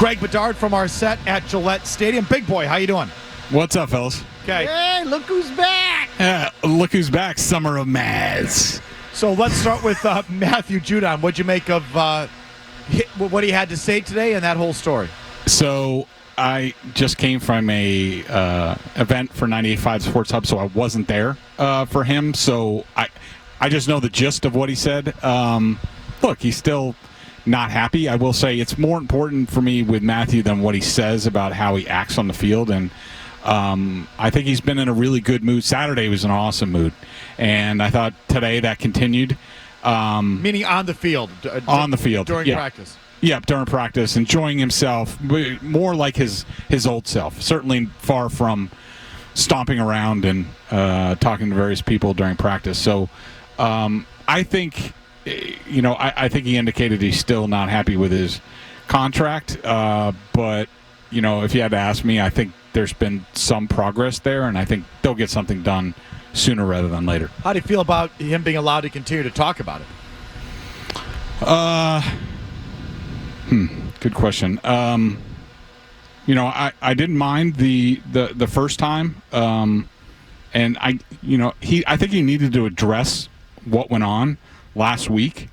Greg Bedard from our set at Gillette Stadium. Big boy, how you doing? What's up, fellas? Okay. Hey, look who's back! Look who's back, Summer of Mazz. So let's start with Matthew Judon. What'd you make of what he had to say today and that whole story? So I just came from a event for 98.5 Sports Hub, so I wasn't there for him. So I just know the gist of what he said. Look, he's still not happy. I will say it's more important for me with Matthew than what he says about how he acts on the field. And I think he's been in a really good mood. Saturday was an awesome mood. And I thought today that continued. Meaning on the field. On the field. During practice. Yep, during practice, enjoying himself, more like his old self. Certainly far from stomping around and talking to various people during practice. So I think, I think he indicated he's still not happy with his contract. But, if you had to ask me, I think there's been some progress there, and I think they'll get something done sooner rather than later. How do you feel about him being allowed to continue to talk about it? Good question. I didn't mind the first time, and I think he needed to address what went on last week,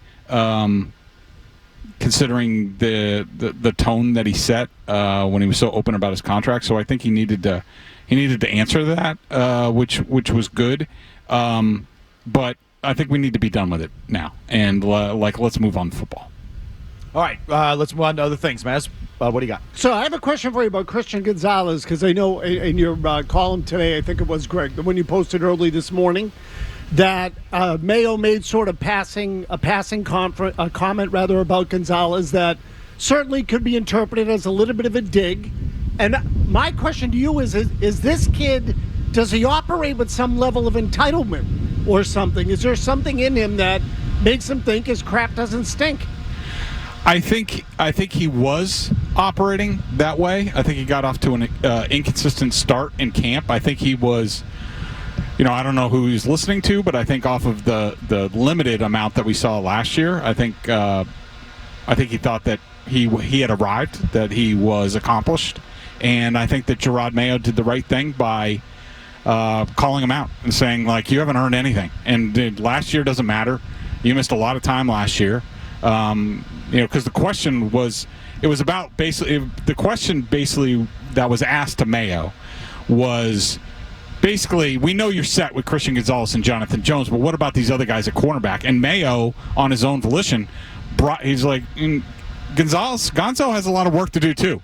considering the tone that he set when he was so open about his contract. So I think he needed to answer that, which was good. But I think we need to be done with it now, and let's move on to football. All right, let's move on to other things, Mazz. What do you got? So I have a question for you about Christian Gonzalez, because I know in your column today, I think it was, Greg, the one you posted early this morning, that Mayo made sort of a passing comment about Gonzalez that certainly could be interpreted as a little bit of a dig. And my question to you is this kid, does he operate with some level of entitlement or something? Is there something in him that makes him think his crap doesn't stink? I think he was operating that way. I think he got off to an inconsistent start in camp. I think he was, I don't know who he was listening to, but I think off of the limited amount that we saw last year, I think he thought that he had arrived, that he was accomplished, and I think that Drake Maye did the right thing by calling him out and saying, you haven't earned anything, and last year doesn't matter. You missed a lot of time last year. Because the question was, the question that was asked to Mayo was basically, we know you're set with Christian Gonzalez and Jonathan Jones, but what about these other guys at cornerback? And Mayo, on his own volition, he's like, Gonzo has a lot of work to do too.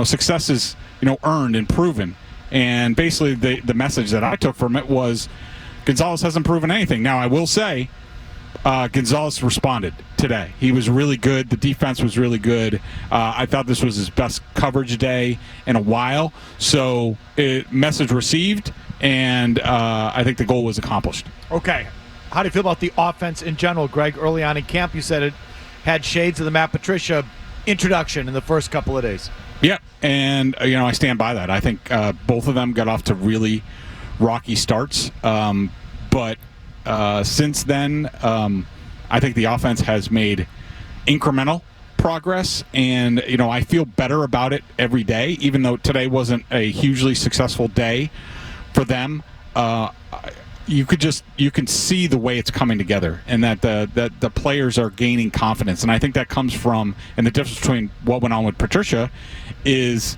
Success is earned and proven. And basically, the message that I took from it was, Gonzalez hasn't proven anything. Now, I will say, Gonzalez responded today. He was really good. The defense was really good. I thought this was his best coverage day in a while. So, message received, and I think the goal was accomplished. Okay. How do you feel about the offense in general, Greg? Early on in camp, you said it had shades of the Matt Patricia introduction in the first couple of days. Yeah, and I stand by that. I think both of them got off to really rocky starts, but since then, I think the offense has made incremental progress, and I feel better about it every day. Even though today wasn't a hugely successful day for them, you can see the way it's coming together, and that the players are gaining confidence. And I think that comes from, and the difference between what went on with Patricia is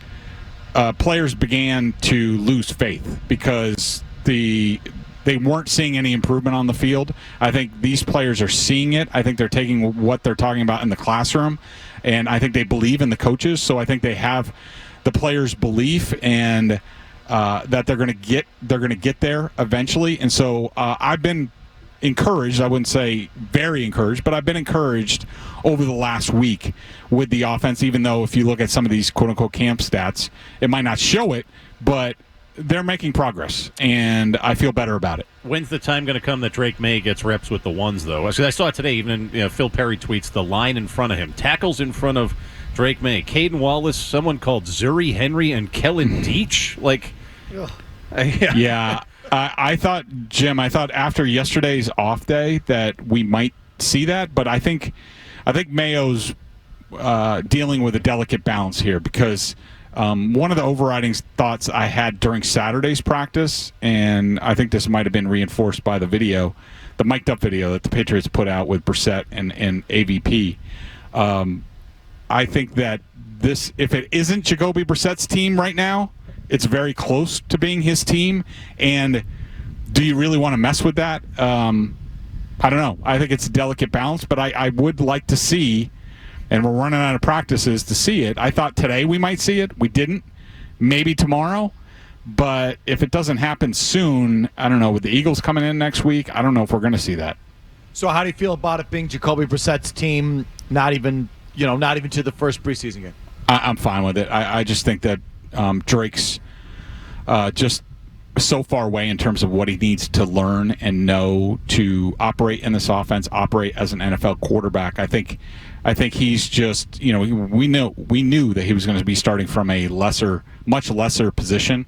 players began to lose faith because they weren't seeing any improvement on the field. I think these players are seeing it. I think they're taking what they're talking about in the classroom, and I think they believe in the coaches. So I think they have the players' belief and that they're going to get there eventually. And so I've been encouraged. I wouldn't say very encouraged, but I've been encouraged over the last week with the offense. Even though if you look at some of these quote unquote camp stats, it might not show it, but they're making progress, and I feel better about it. When's the time going to come that Drake Maye gets reps with the 1's, though? I saw it today, even in Phil Perry tweets the line in front of him. Tackles in front of Drake Maye. Caden Wallace, someone called Zuri Henry, and Kellen Deach. Yeah. I thought, Jim, after yesterday's off day that we might see that, but I think Mayo's dealing with a delicate balance here because one of the overriding thoughts I had during Saturday's practice, and I think this might have been reinforced by the video, the mic'd up video that the Patriots put out with Brissett and AVP. I think that this, if it isn't Jacoby Brissett's team right now, it's very close to being his team. And do you really want to mess with that? I don't know. I think it's a delicate balance, but I would like to see, and we're running out of practices to see it. I thought today we might see it. We didn't. Maybe tomorrow. But if it doesn't happen soon, I don't know. With the Eagles coming in next week, I don't know if we're going to see that. So how do you feel about it being Jacoby Brissett's team, not even to the first preseason game? I'm fine with it. I just think that Drake's just so far away in terms of what he needs to learn and know to operate in this offense, operate as an NFL quarterback. I think he's just, we knew that he was going to be starting from a much lesser position,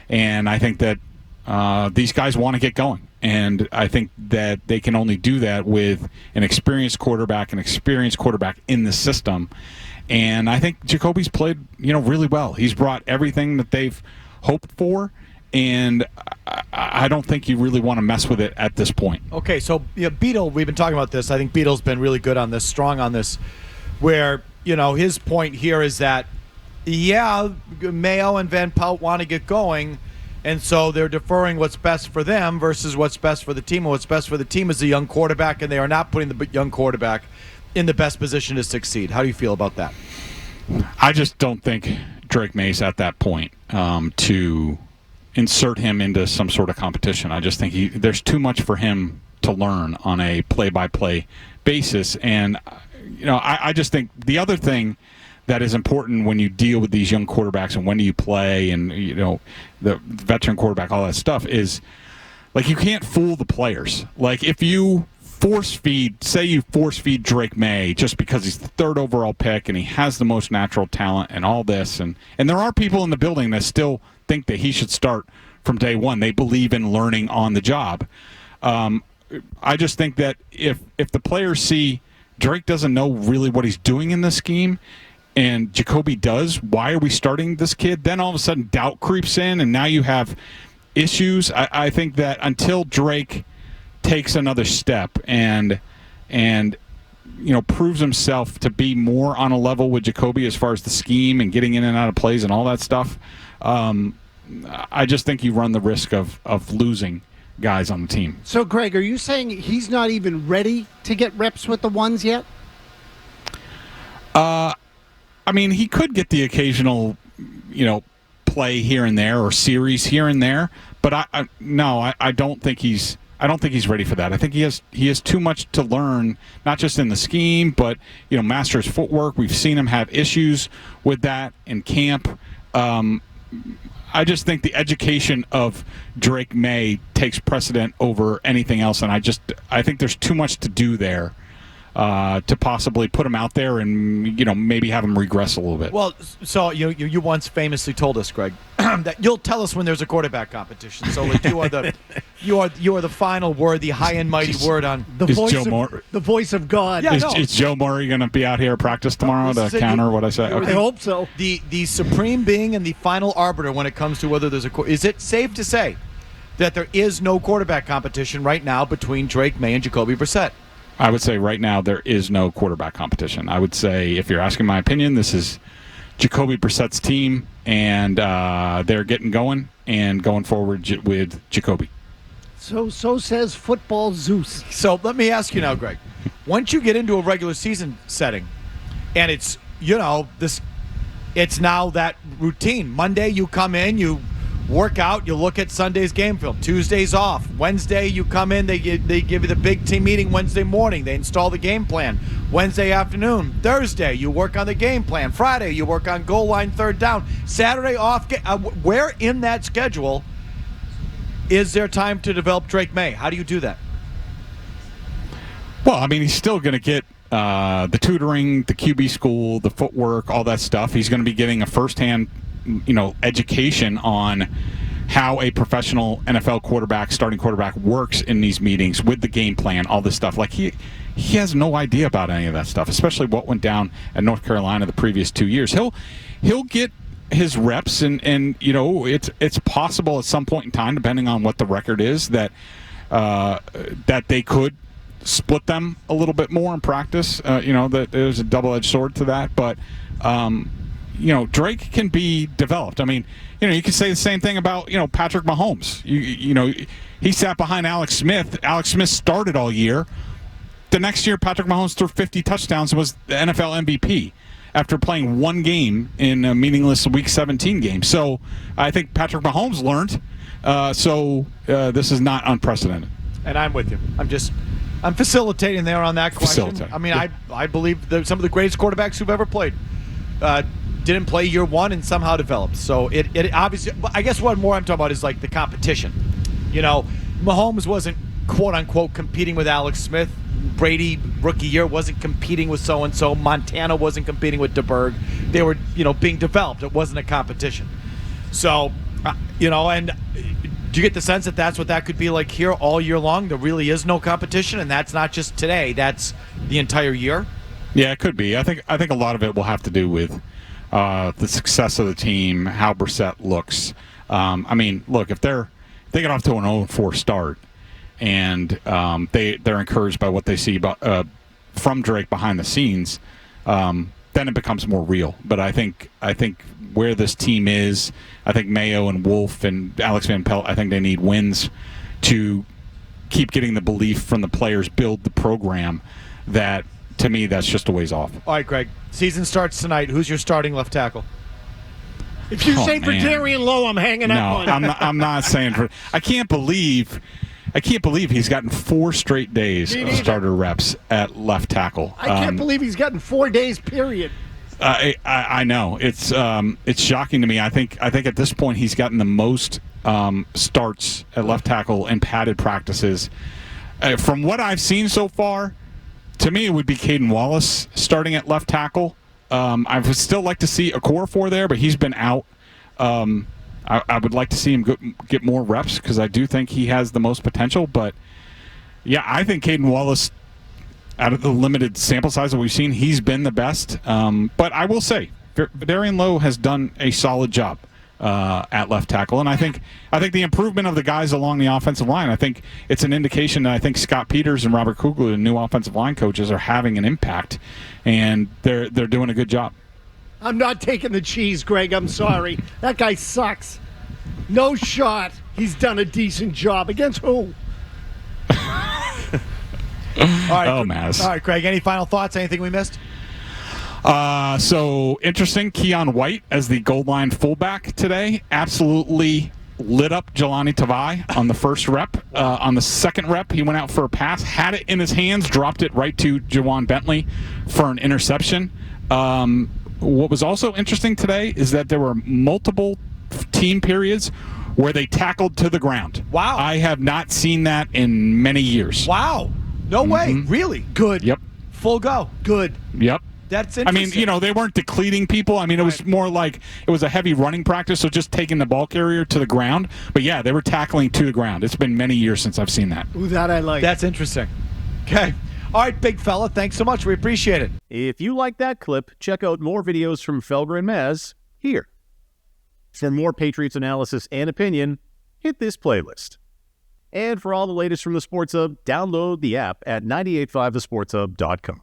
and I think that these guys want to get going, and I think that they can only do that with an experienced quarterback in the system. And I think Jacoby's played, really well. He's brought everything that they've hoped for, and I don't think you really want to mess with it at this point. Okay, so Beadle, we've been talking about this. I think Beadle's been really good on this, strong on this, where, his point here is that, Mayo and Van Pelt want to get going, and so they're deferring what's best for them versus what's best for the team. And what's best for the team is the young quarterback, and they are not putting the young quarterback in the best position to succeed. How do you feel about that? I just don't think Drake Maye's at that point to insert him into some sort of competition. I just think there's too much for him to learn on a play-by-play basis. And, I just think the other thing that is important when you deal with these young quarterbacks and when do you play and, the veteran quarterback, all that stuff is, like, you can't fool the players. Like, if you force feed Drake Maye just because he's the third overall pick and he has the most natural talent and all this, and there are people in the building that still think that he should start from day one. They believe in learning on the job. I just think that if the players see Drake doesn't know really what he's doing in the scheme and Jacoby does, why are we starting this kid? Then all of a sudden doubt creeps in and now you have issues. I think that until Drake takes another step and proves himself to be more on a level with Jacoby as far as the scheme and getting in and out of plays and all that stuff, I just think you run the risk of losing guys on the team. So, Greg, are you saying he's not even ready to get reps with the 1's yet? He could get the occasional, play here and there or series here and there, but I don't think he's ready for that. I think he has too much to learn, not just in the scheme, but master his footwork. We've seen him have issues with that in camp. I just think the education of Drake Maye takes precedent over anything else, and I think there's too much to do there to possibly put him out there and maybe have him regress a little bit. Well, so you once famously told us, Greg, that you'll tell us when there's a quarterback competition. So like you are the final word, the high and mighty word on the voice of God. Yeah, is Joe Murray going to be out here at practice tomorrow to counter what I say? Okay. I hope so. The supreme being and the final arbiter when it comes to whether there's is it safe to say that there is no quarterback competition right now between Drake Maye and Jacoby Brissett? I would say right now there is no quarterback competition. I would say, if you're asking my opinion, this is Jacoby Brissett's team, and they're getting going and going forward with Jacoby. So says football Zeus. So let me ask you now, Greg. Once you get into a regular season setting, and it's it's now that routine. Monday you come in, you work out, you look at Sunday's game film. Tuesday's off. Wednesday you come in, they give you the big team meeting Wednesday morning. They install the game plan. Wednesday afternoon. Thursday you work on the game plan. Friday you work on goal line third down. Saturday off. Where in that schedule is there time to develop Drake Maye? How do you do that? Well, he's still going to get the tutoring, the QB school, the footwork, all that stuff. He's going to be getting a firsthand education on how a professional NFL starting quarterback works in these meetings with the game plan, all this stuff. Like he has no idea about any of that stuff, especially what went down at North Carolina the previous 2 years. He'll get his reps, and you know, it's possible at some point in time, depending on what the record is, that they could split them a little bit more in practice. You know, that there's a double-edged sword to that, but you know, Drake can be developed. I mean, you know, you can say the same thing about, you know, Patrick Mahomes. You know, he sat behind Alex Smith. Alex Smith started all year. The next year, Patrick Mahomes threw 50 touchdowns and was the NFL MVP after playing one game in a meaningless Week 17 game. So I think Patrick Mahomes learned. This is not unprecedented. And I'm with you. I'm facilitating there on that question. I mean, I believe that some of the greatest quarterbacks who've ever played didn't play year one and somehow developed. So it obviously, I guess what more I'm talking about is like the competition. You know, Mahomes wasn't quote unquote competing with Alex Smith. Brady, rookie year, wasn't competing with so-and-so. Montana wasn't competing with DeBerg. They were, you know, being developed. It wasn't a competition. So, you know, and do you get the sense that that's what that could be like here all year long? There really is no competition, and that's not just today. That's the entire year? Yeah, it could be. I think a lot of it will have to do with the success of the team, how Brissett looks. I mean, look, if they get off to an 0-4 start, and they're encouraged by what they see from Drake behind the scenes, then it becomes more real. But I think where this team is, I think Mayo and Wolf and Alex Van Pelt, I think they need wins to keep getting the belief from the players, build the program. That, to me, that's just a ways off. All right, Greg. Season starts tonight. Who's your starting left tackle? If you say for Darian Lowe, I'm hanging up on. No, I'm not saying for. I can't believe he's gotten 4 straight days of starter reps at left tackle. I can't believe he's gotten 4 days, period. I know. It's shocking to me. I think at this point he's gotten the most starts at left tackle in padded practices. From what I've seen so far, to me it would be Caden Wallace starting at left tackle. I would still like to see Okorafor there, but he's been out. I would like to see him get more reps because I do think he has the most potential. But, yeah, I think Caden Wallace, out of the limited sample size that we've seen, he's been the best. But I will say, Darian Lowe has done a solid job at left tackle. And I think the improvement of the guys along the offensive line, I think it's an indication that I think Scott Peters and Robert Kugler, the new offensive line coaches, are having an impact. And they're doing a good job. I'm not taking the cheese, Greg. I'm sorry. That guy sucks. No shot. He's done a decent job. Against who? All right, Mazz. All right, Craig, any final thoughts? Anything we missed? So interesting. Keon White as the goal line fullback today. Absolutely lit up Jelani Tavai on the first rep. On the second rep, he went out for a pass, had it in his hands, dropped it right to Jawan Bentley for an interception. What was also interesting today is that there were multiple team periods where they tackled to the ground. Wow. I have not seen that in many years. Wow. No way. Really? Good. Yep. Full go. Good. Yep. That's interesting. I mean, you know, they weren't depleting people. I mean, it was more like it was a heavy running practice, so just taking the ball carrier to the ground. But, yeah, they were tackling to the ground. It's been many years since I've seen that. Ooh, that I like. That's interesting. Okay. All right, big fella, thanks so much. We appreciate it. If you like that clip, check out more videos from Felger and Mazz here. For more Patriots analysis and opinion, hit this playlist. And for all the latest from the Sports Hub, download the app at 985thesportshub.com.